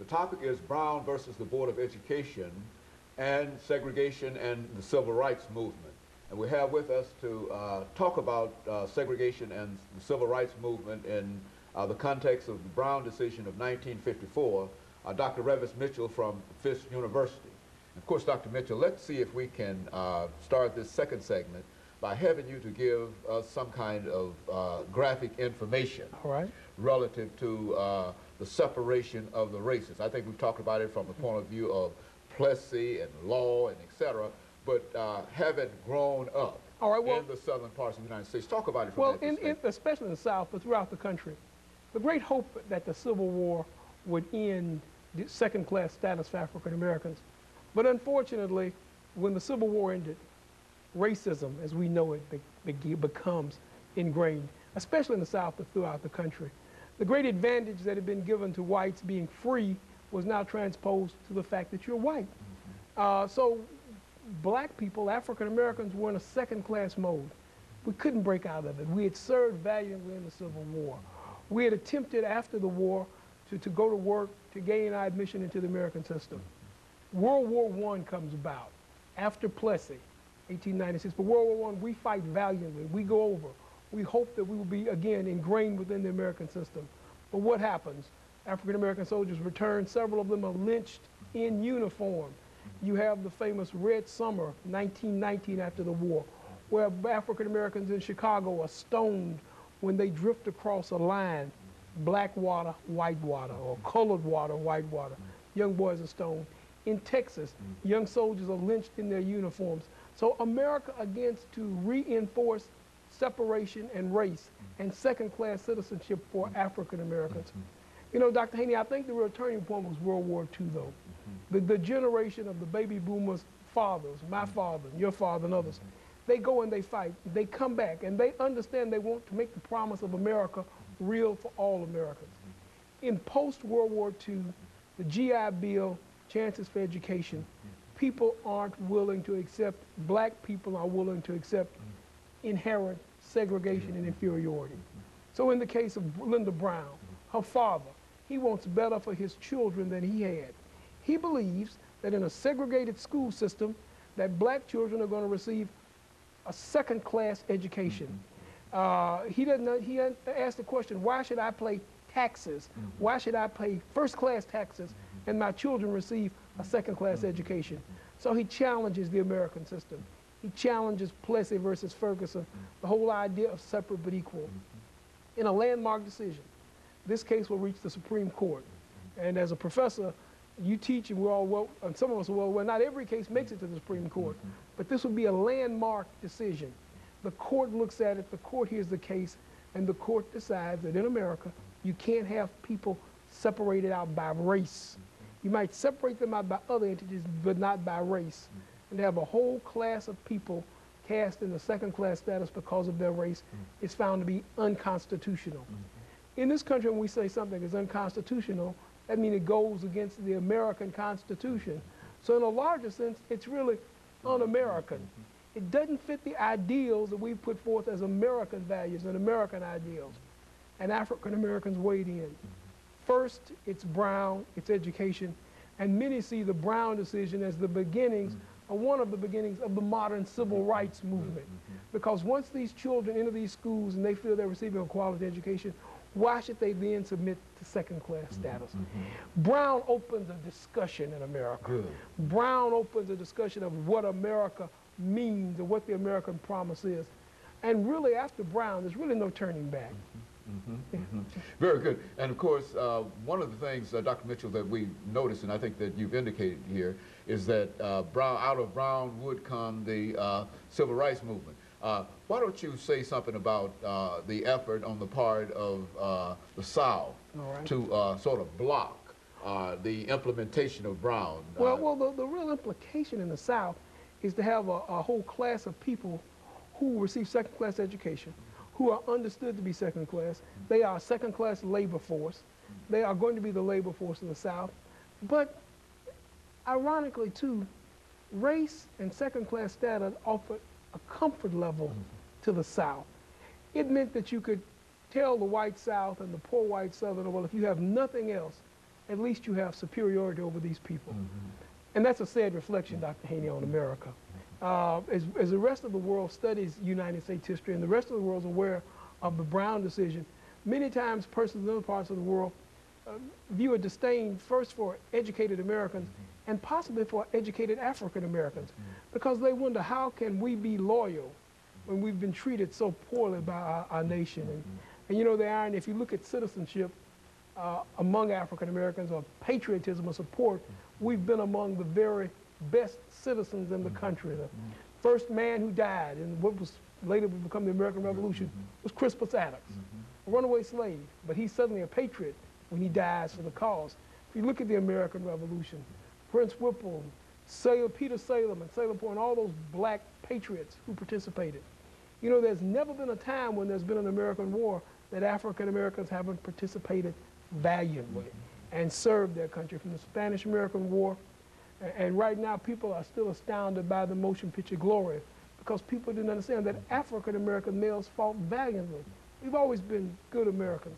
The topic is Brown versus the Board of Education and segregation and the Civil Rights Movement. And we have with us to talk about segregation and the Civil Rights Movement in the context of the Brown decision of 1954, Dr. RMitchell from Fisk University. Of course, Dr. Mitchell, let's see if we can start this second segment by having you to give us some kind of graphic information relative to the separation of the races. I think we've talked about it from the point of view of Plessy and law and et cetera, but having grown up in the southern parts of the United States, talk about it from that perspective. Especially in the South, but throughout the country, the great hope that the Civil War would end the second-class status for African Americans. But unfortunately, when the Civil War ended, racism, as we know it, becomes ingrained, especially in the South but throughout the country. The great advantage that had been given to whites being free was now transposed to the fact that you're white. So black people, African Americans, were in a second-class mode. We couldn't break out of it. We had served valiantly in the Civil War. We had attempted after the war to go to work to gain our admission into the American system. World War I comes about after Plessy, 1896. But World War I, we fight valiantly. We go over. We hope that we will be, again, ingrained within the American system. But what happens? African-American soldiers return. Several of them are lynched in uniform. You have the famous Red Summer, 1919, after the war, where African-Americans in Chicago are stoned when they drift across a line, black water, white water, or colored water, white water. Young boys are stoned. In Texas, young soldiers are lynched in their uniforms. So America again to reinforce separation and race and second-class citizenship for African Americans. You know, Dr. Haney, I think the real turning point was World War II, though. The generation of the baby boomers' fathers, my father, your father, and others, they go and they fight. They come back, and they understand they want to make the promise of America real for all Americans. In post-World War II, the GI Bill, chances for education, people aren't willing to accept, black people are willing to accept inherent segregation and inferiority. So in the case of Linda Brown, her father, he wants better for his children than he had. He believes that in a segregated school system, that black children are going to receive a second-class education. He asked the question, why should I pay taxes? Why should I pay first-class taxes and my children receive a second-class education? So he challenges the American system. He challenges Plessy versus Ferguson, the whole idea of separate but equal. In a landmark decision, this case will reach the Supreme Court. And as a professor, you teach, and we're all well, and some of us are well, not every case makes it to the Supreme Court, but this would be a landmark decision. The court looks at it, the court hears the case, and the court decides that in America, you can't have people separated out by race. You might separate them out by other entities, but not by race. And to have a whole class of people cast in the second-class status because of their race is found to be unconstitutional. In this country, when we say something is unconstitutional, that means it goes against the American Constitution. So in a larger sense, it's really un-American. It doesn't fit the ideals that we put forth as American values and American ideals. And African Americans weighed in. First, it's Brown, it's education, and many see the Brown decision as the beginnings, or one of the beginnings of the modern civil rights movement. Because once these children enter these schools and they feel they're receiving a quality education, why should they then submit to second-class status? Brown opens a discussion in America. Brown opens a discussion of what America means and what the American promise is. And really, after Brown, there's really no turning back. Very good. And of course, one of the things, Dr. Mitchell, that we noticed, and I think that you've indicated here, is that out of Brown would come the Civil Rights Movement. Why don't you say something about the effort on the part of the South to sort of block the implementation of Brown? Well, the real implication in the South is to have a whole class of people who receive second-class education, who are understood to be second-class. They are a second-class labor force. They are going to be the labor force of the South. But ironically, too, race and second-class status offered a comfort level to the South. It meant that you could tell the white South and the poor white Southerner, well, if you have nothing else, at least you have superiority over these people. And that's a sad reflection, Dr. Haney, on America. As the rest of the world studies United States history and the rest of the world is aware of the Brown decision, many times persons in other parts of the world view a disdain first for educated Americans and possibly for educated African Americans, because they wonder, how can we be loyal when we've been treated so poorly by our nation? And you know, the irony, if you look at citizenship among African Americans, or patriotism or support, we've been among the very best citizens in the country. The first man who died in what was later would become the American Revolution was Crispus Attucks, a runaway slave, but he's suddenly a patriot when he dies for the cause. If you look at the American Revolution, Prince Whipple, Peter Salem and Salem Point, all those black patriots who participated. You know, there's never been a time when there's been an American war that African Americans haven't participated valiantly and served their country, from the Spanish-American War. And right now, people are still astounded by the motion picture Glory, because people didn't understand that African American males fought valiantly. We've always been good Americans.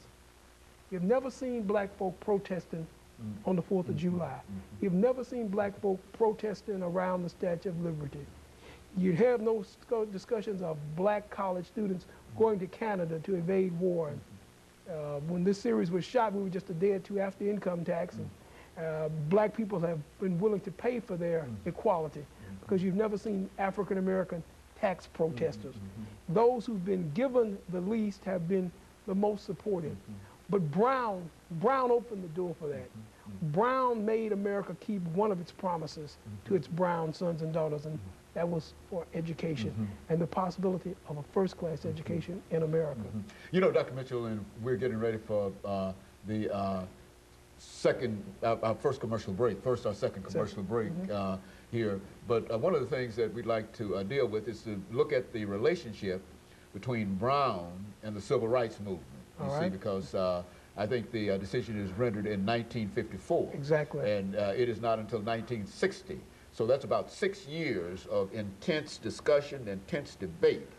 You've never seen black folk protesting on the 4th of July. You've never seen black folk protesting around the Statue of Liberty. You have no discussions of black college students going to Canada to evade war. When this series was shot, we were just a day or two after income tax, and black people have been willing to pay for their equality, because you've never seen African American tax protesters. Those who've been given the least have been the most supportive. But Brown opened the door for that. Brown made America keep one of its promises to its brown sons and daughters, and that was for education and the possibility of a first-class education in America. You know, Dr. Mitchell, and we're getting ready for the our first commercial break, first or second commercial break here. But one of the things that we'd like to deal with is to look at the relationship between Brown and the Civil Rights Movement. You see, because I think the decision is rendered in 1954. Exactly. And it is not until 1960. So that's about 6 years of intense discussion, intense debate.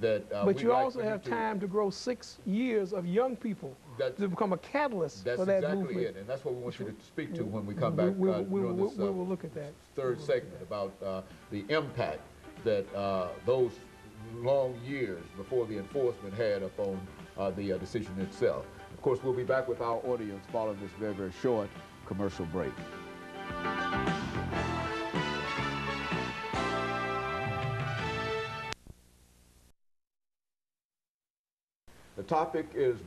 But you also have time to grow 6 years of young people to become a catalyst for that movement. That's exactly it, and that's what we want you to speak to when we come back we during this will look at that. third segment about the impact that those long years before the enforcement had upon the decision itself. Of course, we'll be back with our audience following this very, very short commercial break. The topic is